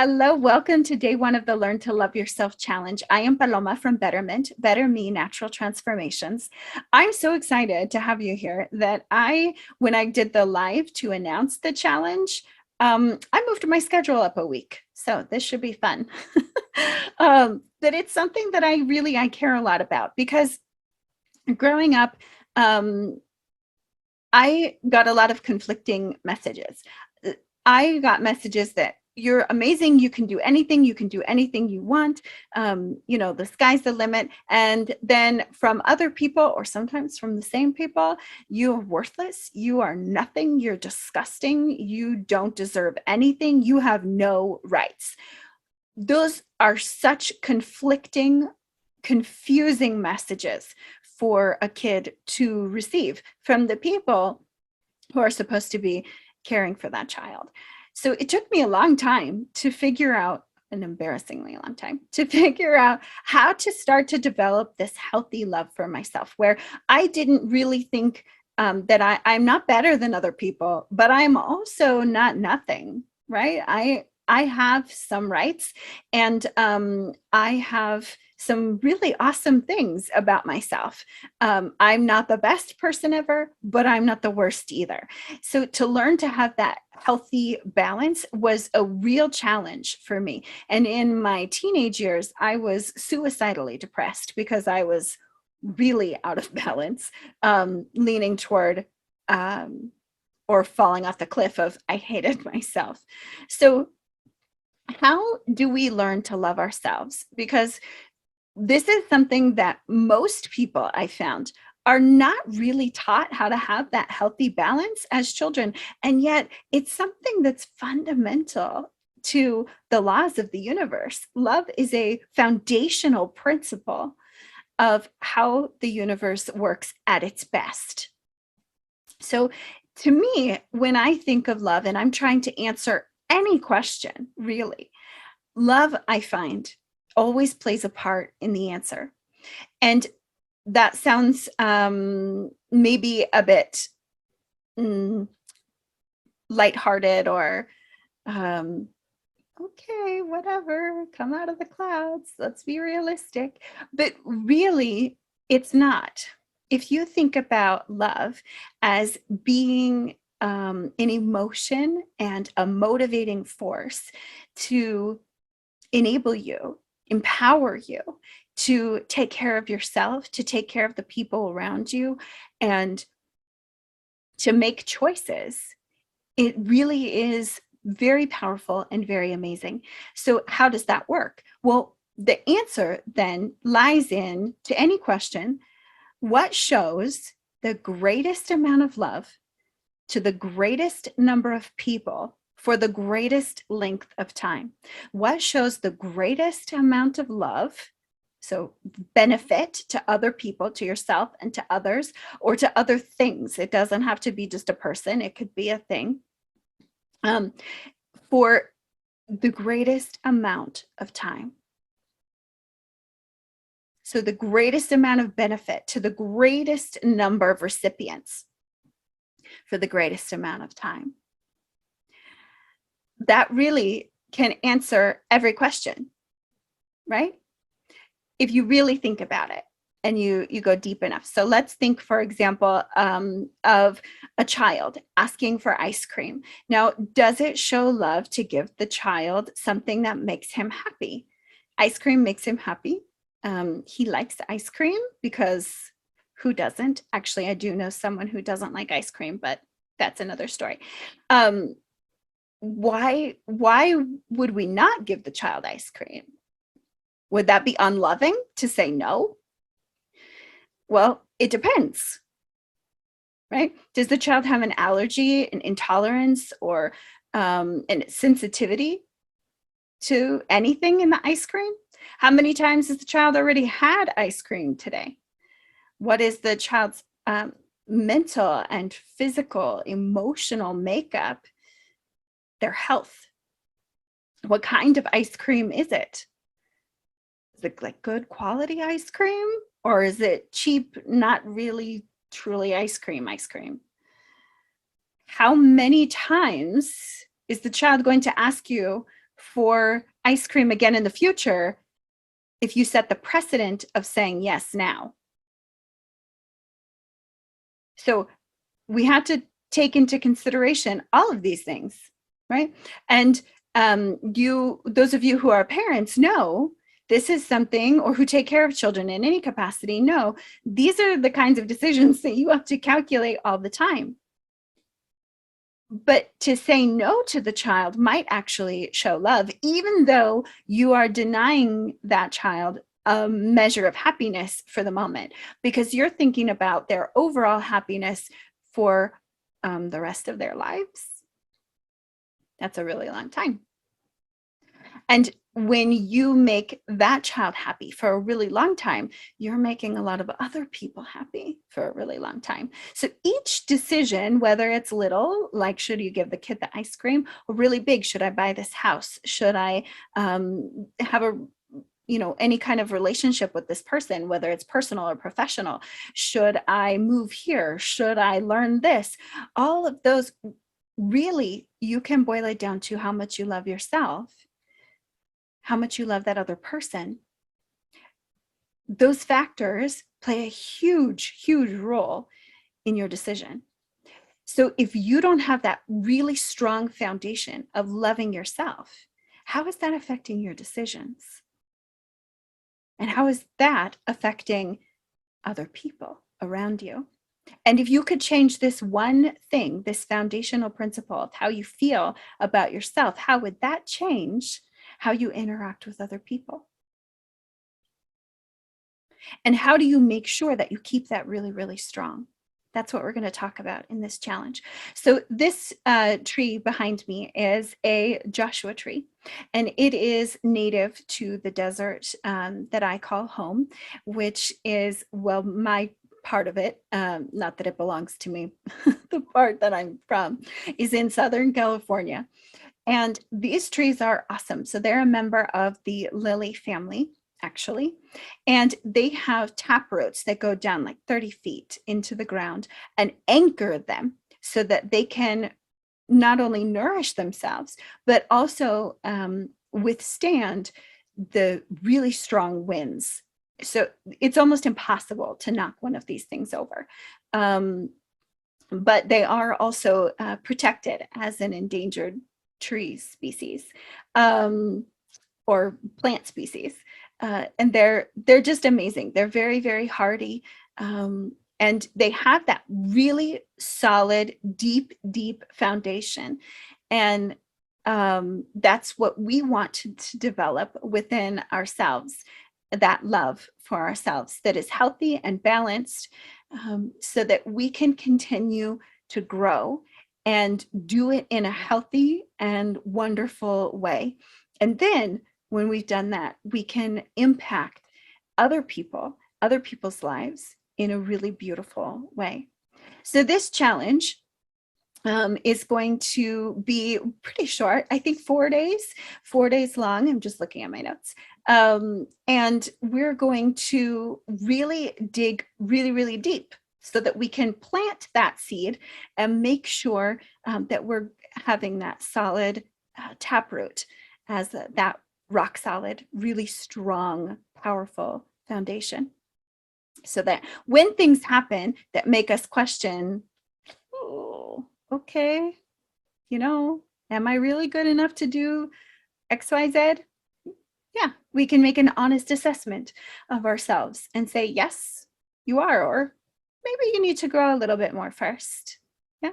Hello, welcome to day one of the Learn to Love Yourself Challenge. I am Paloma from Betterment, Bettermenaturaltransformations. I'm so excited to have you here that when I did the live to announce the challenge, I moved my schedule up a week. So this should be fun. But it's something that I care a lot about because growing up, I got a lot of conflicting messages. I got messages that you're amazing, you can do anything you want, the sky's the limit. And then from other people, or sometimes from the same people, you're worthless, you are nothing, you're disgusting, you don't deserve anything, you have no rights. Those are such conflicting, confusing messages for a kid to receive from the people who are supposed to be caring for that child. So it took me a long time to figure out, an embarrassingly long time, to figure out how to start to develop this healthy love for myself, where I didn't really think that I'm not better than other people, but I'm also not nothing, right? I have some rights, and I have some really awesome things about myself. I'm not the best person ever, but I'm not the worst either. So to learn to have that healthy balance was a real challenge for me. And in my teenage years, I was suicidally depressed because I was really out of balance, leaning toward or falling off the cliff of I hated myself. So how do we learn to love ourselves? Because this is something that most people I found are not really taught how to have that healthy balance as children. And yet it's something that's fundamental to the laws of the universe. Love is a foundational principle of how the universe works at its best. So to me, when I think of love and I'm trying to answer any question, really, love, I find, always plays a part in the answer. And that sounds maybe a bit lighthearted or okay, whatever, come out of the clouds, let's be realistic. But really, it's not. If you think about love as being an emotion and a motivating force to enable you, empower you to take care of yourself, to take care of the people around you, and to make choices, it really is very powerful and very amazing. So how does that work? Well, the answer then lies in, to any question, what shows the greatest amount of love to the greatest number of people for the greatest length of time? What shows the greatest amount of love, so benefit to other people, to yourself and to others, or to other things? It doesn't have to be just a person, it could be a thing. For the greatest amount of time. So the greatest amount of benefit to the greatest number of recipients for the greatest amount of time. That really can answer every question, right? If you really think about it and you go deep enough. So let's think, for example, of a child asking for ice cream. Now, does it show love to give the child something that makes him happy? Ice cream makes him happy. He likes ice cream because who doesn't? Actually, I do know someone who doesn't like ice cream, but that's another story. Why would we not give the child ice cream? Would that be unloving to say no? Well, it depends, right? Does the child have an allergy, an intolerance, or an sensitivity to anything in the ice cream? How many times has the child already had ice cream today? What is the child's mental and physical, emotional makeup, their health? What kind of ice cream is it? Is it like good quality ice cream? Or is it cheap, not really truly ice cream? How many times is the child going to ask you for ice cream again in the future if you set the precedent of saying yes now. So we had to take into consideration all of these things, right? And those of you who are parents know this is something, or who take care of children in any capacity, know these are the kinds of decisions that you have to calculate all the time. But to say no to the child might actually show love, even though you are denying that child a measure of happiness for the moment, because you're thinking about their overall happiness for the rest of their lives. That's a really long time. And when you make that child happy for a really long time, you're making a lot of other people happy for a really long time. So each decision, whether it's little, like should you give the kid the ice cream, or really big, should I buy this house? Should I have a any kind of relationship with this person, whether it's personal or professional? Should I move here? Should I learn this? All of those, really, you can boil it down to how much you love yourself, how much you love that other person. Those factors play a huge, huge role in your decision. So if you don't have that really strong foundation of loving yourself, how is that affecting your decisions? And how is that affecting other people around you? And if you could change this one thing, this foundational principle of how you feel about yourself, how would that change how you interact with other people? And how do you make sure that you keep that really, really strong? That's what we're going to talk about in this challenge. So this tree behind me is a Joshua tree, and it is native to the desert that I call home, which is, well, my part of it, not that it belongs to me, the part that I'm from is in Southern California. And these trees are awesome. So they're a member of the lily family, actually, and they have tap roots that go down like 30 feet into the ground and anchor them so that they can not only nourish themselves, but also withstand the really strong winds. So it's almost impossible to knock one of these things over. But they are also protected as an endangered tree species or plant species. And they're just amazing. They're very, very hardy. And they have that really solid, deep, deep foundation. And that's what we want to develop within ourselves, that love for ourselves that is healthy and balanced, so that we can continue to grow and do it in a healthy and wonderful way. And then when we've done that, we can impact other people, other people's lives in a really beautiful way. So this challenge is going to be pretty short. I think 4 days long. I'm just looking at my notes. And we're going to really dig really, really deep so that we can plant that seed and make sure that we're having that solid taproot as that rock solid, really strong, powerful foundation. So that when things happen that make us question, oh, okay, am I really good enough to do XYZ? Yeah, we can make an honest assessment of ourselves and say, yes, you are, or maybe you need to grow a little bit more first. Yeah.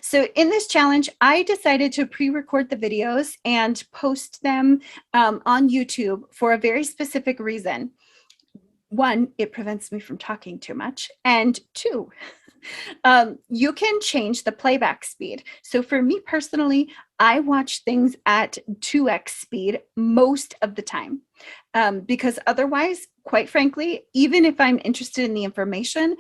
So in this challenge, I decided to pre-record the videos and post them on YouTube for a very specific reason. One, it prevents me from talking too much. And two, you can change the playback speed. So for me personally, I watch things at 2x speed most of the time, because otherwise, quite frankly, even if I'm interested in the information,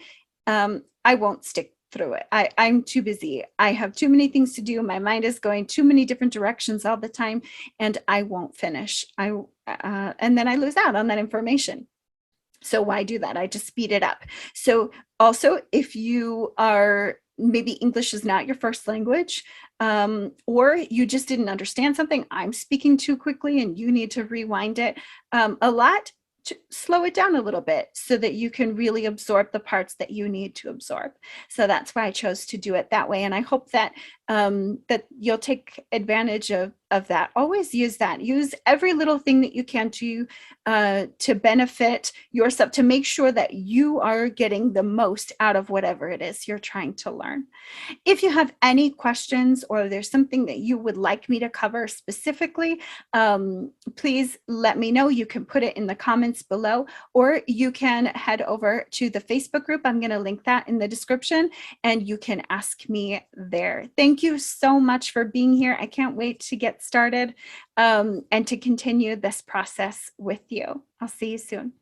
I won't stick through it. I'm too busy. I have too many things to do. My mind is going too many different directions all the time, and I won't finish. And then I lose out on that information. So why do that? I just speed it up. So also, if you are, maybe English is not your first language, or you just didn't understand something, I'm speaking too quickly and you need to rewind it a lot, to slow it down a little bit so that you can really absorb the parts that you need to absorb. So that's why I chose to do it that way. And I hope that that you'll take advantage of that. Always use that. Use every little thing that you can to benefit yourself, to make sure that you are getting the most out of whatever it is you're trying to learn. If you have any questions or there's something that you would like me to cover specifically, please let me know. You can put it in the comments below, or you can head over to the Facebook group. I'm going to link that in the description, and you can ask me there. Thank you so much for being here. I can't wait to get started and to continue this process with you. I'll see you soon.